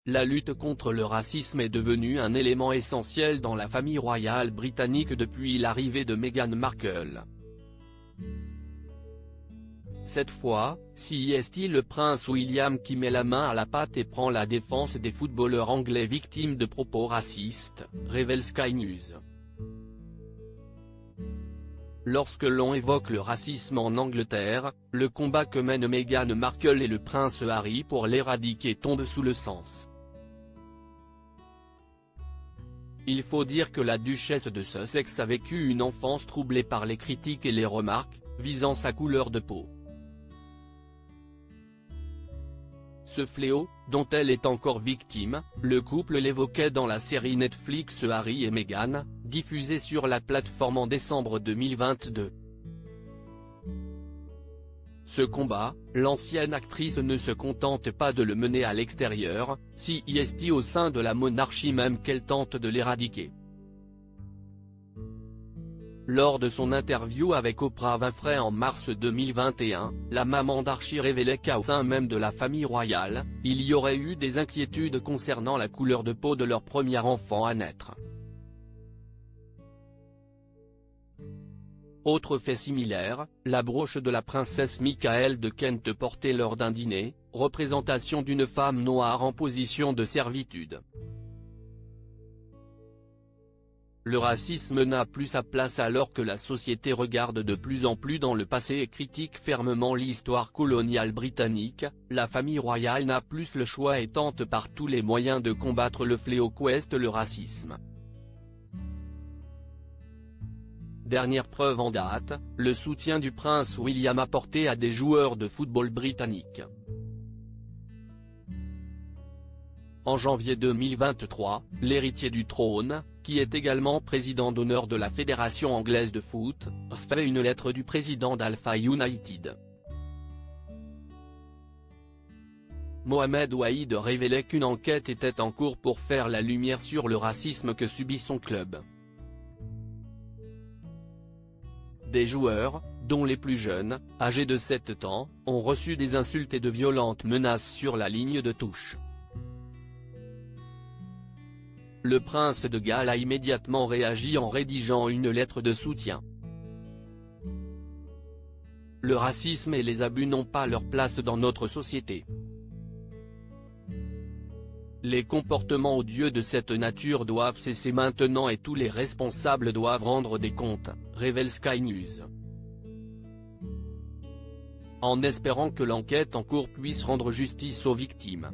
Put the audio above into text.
la lutte contre le racisme est devenue un élément essentiel dans la famille royale britannique depuis l'arrivée de Meghan Markle. Cette fois, c'est le prince William qui met la main à la pâte et prend la défense des footballeurs anglais victimes de propos racistes, révèle Sky News. Lorsque l'on évoque le racisme en Angleterre, le combat que mènent Meghan Markle et le prince Harry pour l'éradiquer tombe sous le sens. Il faut dire que la duchesse de Sussex a vécu une enfance troublée par les critiques et les remarques, visant sa couleur de peau. Ce fléau, dont elle est encore victime, le couple l'évoquait dans la série Netflix Harry et Meghan, diffusée sur la plateforme en décembre 2022. Ce combat, l'ancienne actrice ne se contente pas de le mener à l'extérieur, c'est au sein de la monarchie même qu'elle tente de l'éradiquer. Lors de son interview avec Oprah Winfrey en mars 2021, la maman d'Archie révélait qu'au sein même de la famille royale, il y aurait eu des inquiétudes concernant la couleur de peau de leur premier enfant à naître. Autre fait similaire, la broche de la princesse Michael de Kent portée lors d'un dîner, représentation d'une femme noire en position de servitude. Le racisme n'a plus sa place alors que la société regarde de plus en plus dans le passé et critique fermement l'histoire coloniale britannique, la famille royale n'a plus le choix et tente par tous les moyens de combattre le fléau qu'est le racisme. Dernière preuve en date, le soutien du prince William apporté à des joueurs de football britanniques. En janvier 2023, l'héritier du trône, qui est également président d'honneur de la Fédération anglaise de foot, recevait une lettre du président d'Alpha United. Mohamed Ouaid révélait qu'une enquête était en cours pour faire la lumière sur le racisme que subit son club. Des joueurs, dont les plus jeunes, âgés de 7 ans, ont reçu des insultes et de violentes menaces sur la ligne de touche. Le prince de Galles a immédiatement réagi en rédigeant une lettre de soutien. Le racisme et les abus n'ont pas leur place dans notre société. Les comportements odieux de cette nature doivent cesser maintenant et tous les responsables doivent rendre des comptes, révèle Sky News. En espérant que l'enquête en cours puisse rendre justice aux victimes.